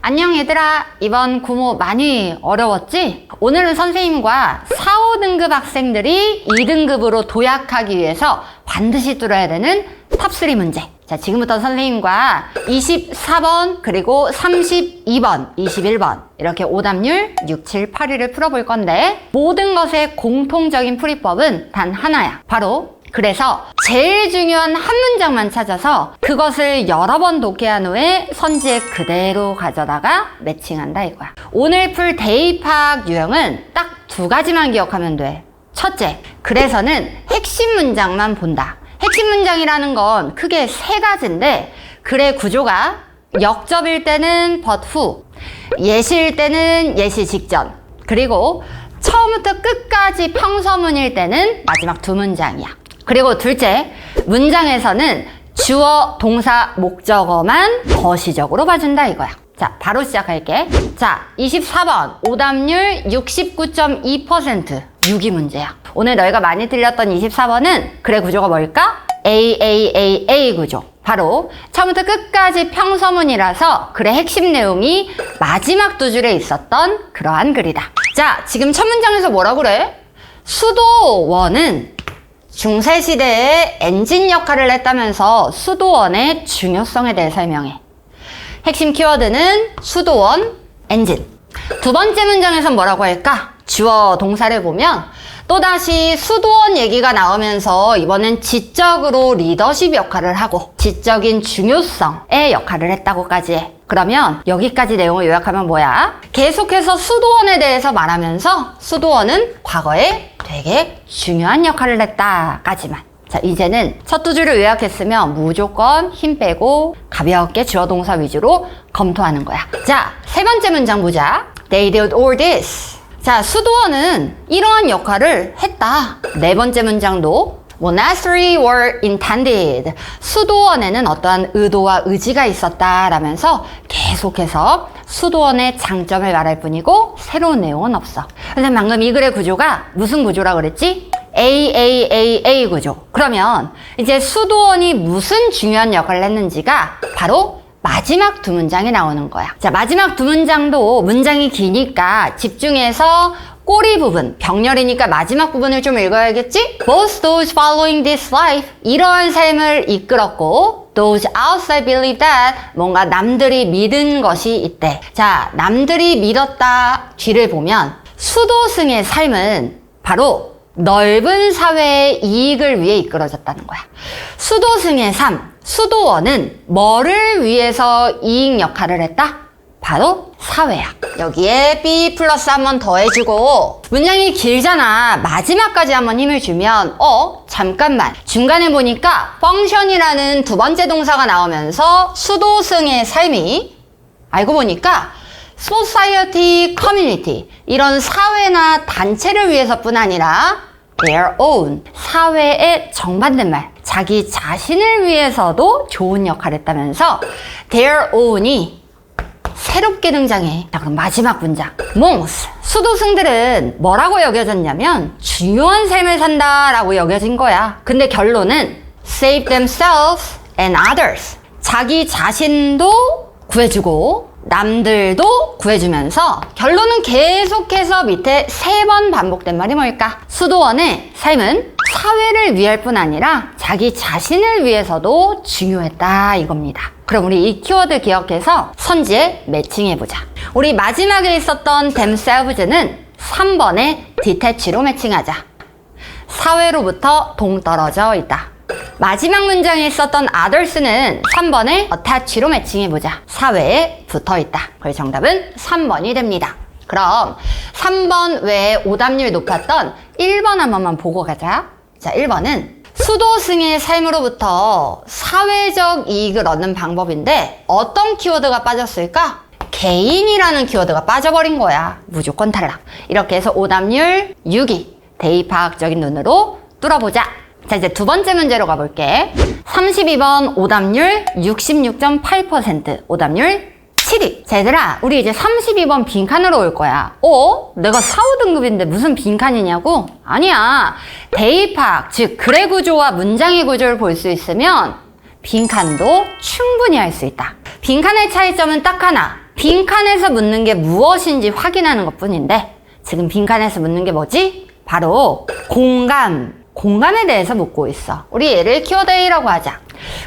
안녕 얘들아, 이번 구모 많이 어려웠지? 오늘은 선생님과 4, 5등급 학생들이 2등급으로 도약하기 위해서 반드시 뚫어야 되는 탑3 문제. 자, 지금부터 선생님과 24번 그리고 32번, 21번 이렇게 오답률 6, 7, 8위를 풀어볼 건데 모든 것의 공통적인 풀이법은 단 하나야. 바로 그래서 제일 중요한 한 문장만 찾아서 그것을 여러 번 독해한 후에 선지에 그대로 가져다가 매칭한다 이거야. 오늘 풀 대입학 유형은 딱 2가지만 기억하면 돼. 첫째, 그래서는 핵심 문장만 본다. 핵심 문장이라는 건 크게 3가지인데 글의 구조가 역접일 때는 but who, 예시일 때는 예시 직전, 그리고 처음부터 끝까지 평서문일 때는 마지막 2문장이야. 그리고 둘째, 문장에서는 주어, 동사, 목적어만 거시적으로 봐준다 이거야. 자, 바로 시작할게. 자, 24번 오답률 69.2% 6위 문제야. 오늘 너희가 많이 틀렸던 24번은 글의 구조가 뭘까? A 구조. 바로 처음부터 끝까지 평서문이라서 글의 핵심 내용이 마지막 2줄에 있었던 그러한 글이다. 자, 지금 첫 문장에서 뭐라 그래? 수도원은 중세시대에 엔진 역할을 했다면서 수도원의 중요성에 대해 설명해. 핵심 키워드는 수도원, 엔진. 2번째 문장에선 뭐라고 할까? 주어, 동사를 보면 또다시 수도원 얘기가 나오면서 이번엔 지적으로 리더십 역할을 하고 지적인 중요성의 역할을 했다고까지 해. 그러면 여기까지 내용을 요약하면 뭐야? 계속해서 수도원에 대해서 말하면서 수도원은 과거에 되게 중요한 역할을 했다까지만. 자, 이제는 첫 2줄을 요약했으면 무조건 힘 빼고 가볍게 주어 동사 위주로 검토하는 거야. 자, 3번째 문장 보자. They did all this. 자, 수도원은 이러한 역할을 했다. 4번째 문장도 Monastery were intended. 수도원에는 어떠한 의도와 의지가 있었다 라면서 계속해서 수도원의 장점을 말할 뿐이고 새로운 내용은 없어. 근데 방금 이 글의 구조가 무슨 구조라 그랬지? A 구조. 그러면 이제 수도원이 무슨 중요한 역할을 했는지가 바로 마지막 2문장이 나오는 거야. 자, 마지막 2문장도 문장이 기니까 집중해서 꼬리 부분, 병렬이니까 마지막 부분을 좀 읽어야겠지? Both those following this life, 이러한 삶을 이끌었고 Those outside believe that, 뭔가 남들이 믿은 것이 있대. 자, 남들이 믿었다 뒤를 보면 수도승의 삶은 바로 넓은 사회의 이익을 위해 이끌어졌다는 거야. 수도승의 삶, 수도원은 뭐를 위해서 이익 역할을 했다? 바로 사회야. 여기에 B 플러스 한번 더해주고 문장이 길잖아. 마지막까지 한번 힘을 주면 잠깐만. 중간에 보니까 function이라는 2번째 동사가 나오면서 수도승의 삶이 알고 보니까 society, community 이런 사회나 단체를 위해서뿐 아니라 their own, 사회의 정반대 말, 자기 자신을 위해서도 좋은 역할을 했다면서 their own이 새롭게 등장해. 자, 그럼 마지막 문장. monks, 수도승들은 뭐라고 여겨졌냐면 중요한 삶을 산다라고 여겨진 거야. 근데 결론은 save themselves and others. 자기 자신도 구해주고 남들도 구해주면서 결론은 계속해서 밑에 3번 반복된 말이 뭘까? 수도원의 삶은 사회를 위할 뿐 아니라 자기 자신을 위해서도 중요했다 이겁니다. 그럼 우리 이 키워드 기억해서 선지에 매칭해보자. 우리 마지막에 있었던 themselves는 3번의 detach로 매칭하자. 사회로부터 동떨어져 있다. 마지막 문장에 있었던 others는 3번의 attach로 매칭해보자. 사회에 붙어있다. 그래서 정답은 3번이 됩니다. 그럼 3번 외에 오답률 높았던 1번 한 번만 보고 가자. 자, 1번은 수도승의 삶으로부터 사회적 이익을 얻는 방법인데 어떤 키워드가 빠졌을까? 개인이라는 키워드가 빠져버린 거야. 무조건 탈락. 이렇게 해서 오답률 6위. 대입학적인 눈으로 뚫어보자. 자, 이제 2번째 문제로 가볼게. 32번 오답률 66.8%, 오답률 7위. 자, 얘들아, 우리 이제 32번 빈칸으로 올 거야. 내가 4, 5등급인데 무슨 빈칸이냐고? 아니야. 대입학, 즉 글의 구조와 문장의 구조를 볼 수 있으면 빈칸도 충분히 할 수 있다. 빈칸의 차이점은 딱 하나. 빈칸에서 묻는 게 무엇인지 확인하는 것뿐인데 지금 빈칸에서 묻는 게 뭐지? 바로 공감에 대해서 묻고 있어. 우리 얘를 키워드 A라고 하자.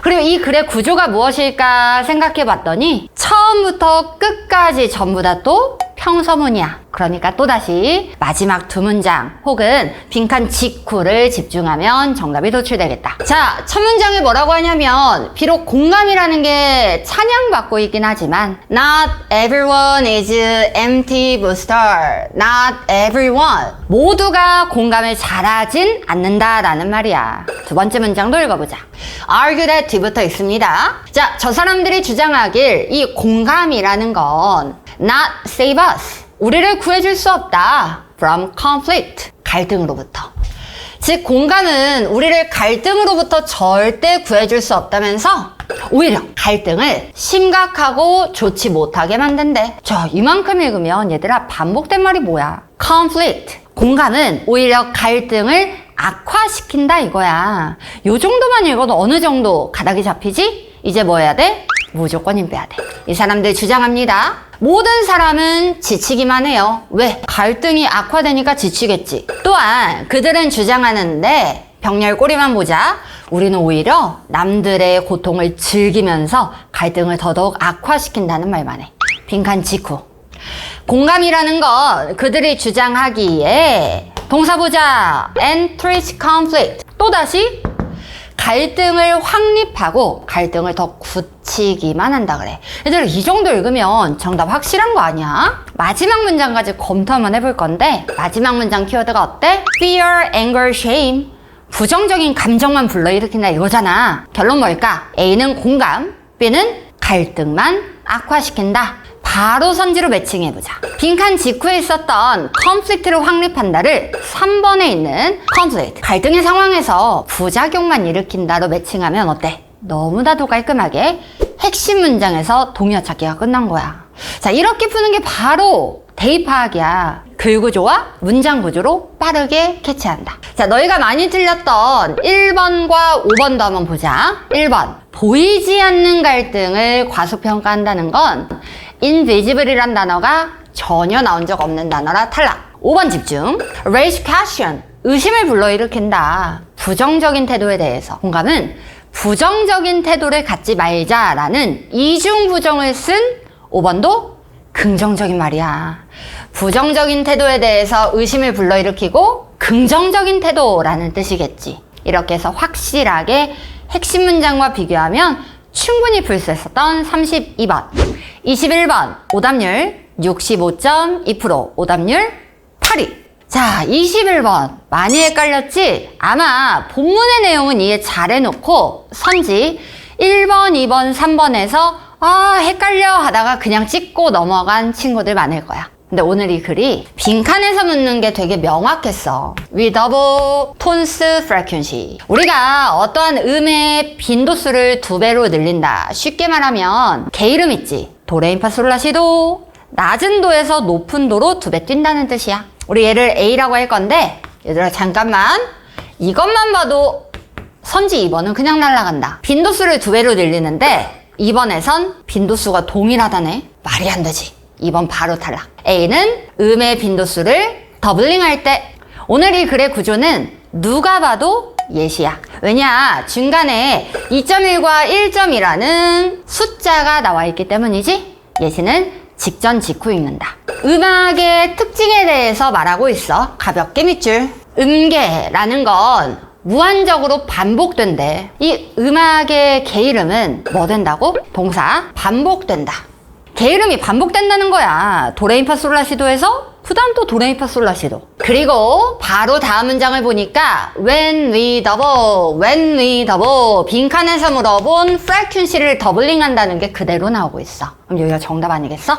그리고 이 글의 구조가 무엇일까 생각해 봤더니 처음부터 끝까지 전부 다 또 평서문이야. 그러니까 또다시 마지막 두 문장 혹은 빈칸 직후를 집중하면 정답이 도출되겠다. 자, 첫 문장에 뭐라고 하냐면 비록 공감이라는 게 찬양받고 있긴 하지만 Not everyone is empty booster. Not everyone. 모두가 공감을 잘하진 않는다라는 말이야. 두 번째 문장도 읽어보자. Argue that 뒤부터 있습니다. 자, 저 사람들이 주장하길 이 공감이라는 건 Not save us. 우리를 구해줄 수 없다. From conflict. 갈등으로부터. 즉 공감은 우리를 갈등으로부터 절대 구해줄 수 없다면서 오히려 갈등을 심각하고 좋지 못하게 만든대. 자, 이만큼 읽으면 얘들아 반복된 말이 뭐야? conflict. 공감은 오히려 갈등을 악화시킨다 이거야. 요 정도만 읽어도 어느 정도 가닥이 잡히지? 이제 뭐 해야 돼? 무조건 힘 빼야 돼. 이 사람들 주장합니다. 모든 사람은 지치기만 해요. 왜? 갈등이 악화되니까 지치겠지. 또한 그들은 주장하는데 병렬 꼬리만 보자. 우리는 오히려 남들의 고통을 즐기면서 갈등을 더더욱 악화시킨다는 말만 해. 빈칸 직후. 공감이라는 건 그들이 주장하기에 동사 보자. Entries conflict. 또다시 갈등을 확립하고 갈등을 더 굳히기만 한다 그래. 얘들아 이 정도 읽으면 정답 확실한 거 아니야? 마지막 문장까지 검토 한번 해볼 건데 마지막 문장 키워드가 어때? Fear, anger, shame. 부정적인 감정만 불러일으킨다 이거잖아. 결론 뭘까? A는 공감, B는 갈등만 악화시킨다. 바로 선지로 매칭해보자. 빈칸 직후에 있었던 conflict를 확립한다를 3번에 있는 conflict, 갈등의 상황에서 부작용만 일으킨다로 매칭하면 어때? 너무나도 깔끔하게 핵심 문장에서 동의어 찾기가 끝난 거야. 자, 이렇게 푸는 게 바로 대입 파악이야. 글 구조와 문장 구조로 빠르게 캐치한다. 자, 너희가 많이 틀렸던 1번과 5번도 한번 보자. 1번, 보이지 않는 갈등을 과소평가한다는 건 invisible이란 단어가 전혀 나온 적 없는 단어라 탈락. 5번 집중. raise question. 의심을 불러일으킨다. 부정적인 태도에 대해서. 공감은 부정적인 태도를 갖지 말자라는 이중부정을 쓴 5번도 긍정적인 말이야. 부정적인 태도에 대해서 의심을 불러일으키고 긍정적인 태도라는 뜻이겠지. 이렇게 해서 확실하게 핵심 문장과 비교하면 충분히 풀 수 있었던 32번. 21번 오답률 65.2%, 오답률 8위. 자, 21번 많이 헷갈렸지? 아마 본문의 내용은 이해 잘 해놓고 선지 1번, 2번, 3번에서 헷갈려 하다가 그냥 찍고 넘어간 친구들 많을 거야. 근데 오늘 이 글이 빈칸에서 묻는 게 되게 명확했어. We double tones frequency. 우리가 어떠한 음의 빈도수를 2배로 늘린다. 쉽게 말하면 게이름 있지. 도레미파솔라시도 낮은 도에서 높은 도로 2배 뛴다는 뜻이야. 우리 얘를 A라고 할 건데 얘들아 잠깐만. 이것만 봐도 선지 2번은 그냥 날아간다. 빈도수를 2배로 늘리는데 2번에선 빈도수가 동일하다네. 말이 안 되지. 2번 바로 탈락. A는 음의 빈도수를 더블링 할 때. 오늘 이 글의 구조는 누가 봐도 예시야. 왜냐? 중간에 2.1과 1.2라는 숫자가 나와 있기 때문이지. 예시는 직전 직후 읽는다. 음악의 특징에 대해서 말하고 있어. 가볍게 밑줄. 음계라는 건 무한적으로 반복된대. 이 음악의 게이름은 뭐 된다고? 동사 반복된다. 게이름이 반복된다는 거야. 도레미파솔라시도에서 그 다음 또 도레미파솔라시도. 그리고 바로 다음 문장을 보니까 when we double 빈칸에서 물어본 frequency를 더블링 한다는 게 그대로 나오고 있어. 그럼 여기가 정답 아니겠어?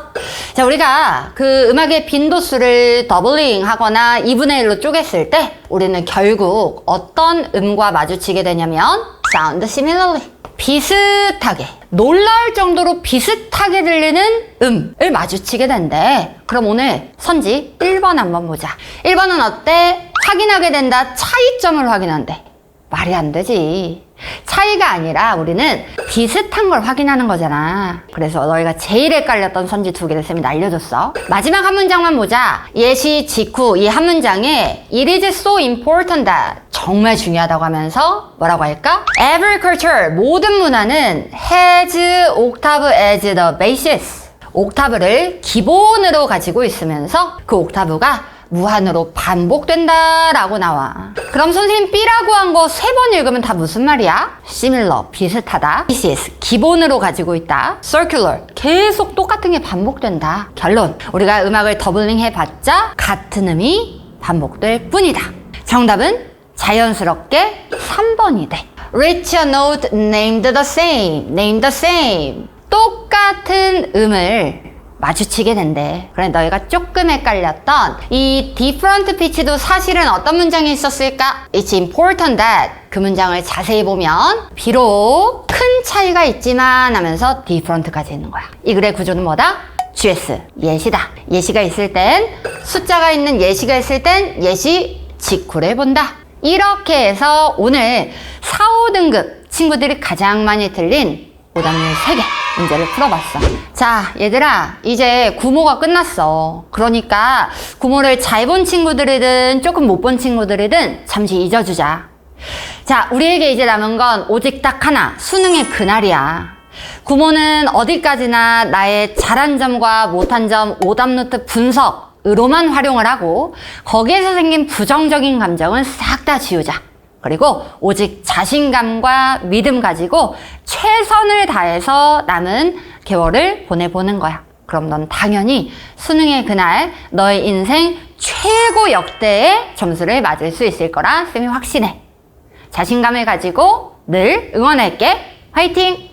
자, 우리가 그 음악의 빈도수를 더블링 하거나 2분의 1로 쪼갰을 때 우리는 결국 어떤 음과 마주치게 되냐면 sound similarly. 비슷하게, 놀라울 정도로 비슷하게 들리는 음을 마주치게 된대. 그럼 오늘 선지 1번 한번 보자. 1번은 어때? 확인하게 된다. 차이점을 확인한대. 말이 안 되지. 차이가 아니라 우리는 비슷한 걸 확인하는 거잖아. 그래서 너희가 제일 헷갈렸던 선지 2개를 쌤이 날려줬어. 마지막 한 문장만 보자. 예시 직후 이 한 문장에 It is so important that 정말 중요하다고 하면서 뭐라고 할까? Every culture, 모든 문화는 has octave as the basis. 옥타브를 기본으로 가지고 있으면서 그 옥타브가 무한으로 반복된다 라고 나와. 그럼 선생님 B라고 한 거 3번 읽으면 다 무슨 말이야? similar, 비슷하다. basis, 기본으로 가지고 있다. circular, 계속 똑같은 게 반복된다. 결론, 우리가 음악을 더블링 해봤자 같은 음이 반복될 뿐이다. 정답은 자연스럽게 3번이 돼. reach a note named the same, named the same. 똑같은 음을 마주치게 된대. 그래, 너희가 조금 헷갈렸던 이 different pitch도 사실은 어떤 문장이 있었을까? It's important that 그 문장을 자세히 보면 비록 큰 차이가 있지만 하면서 different까지 있는 거야. 이 글의 구조는 뭐다? GS, 예시다. 예시가 있을 땐, 숫자가 있는 예시가 있을 땐 예시 직후를 본다. 이렇게 해서 오늘 4, 5등급 친구들이 가장 많이 틀린 오답률 3개 문제를 풀어봤어. 자, 얘들아, 이제 구모가 끝났어. 그러니까 구모를 잘 본 친구들이든 조금 못 본 친구들이든 잠시 잊어주자. 자, 우리에게 이제 남은 건 오직 딱 하나, 수능의 그날이야. 구모는 어디까지나 나의 잘한 점과 못한 점 오답노트 분석으로만 활용을 하고 거기에서 생긴 부정적인 감정은 싹 다 지우자. 그리고 오직 자신감과 믿음 가지고 최선을 다해서 남은 개월을 보내보는 거야. 그럼 넌 당연히 수능의 그날 너의 인생 최고 역대의 점수를 맞을 수 있을 거라 쌤이 확신해. 자신감을 가지고 늘 응원할게. 화이팅!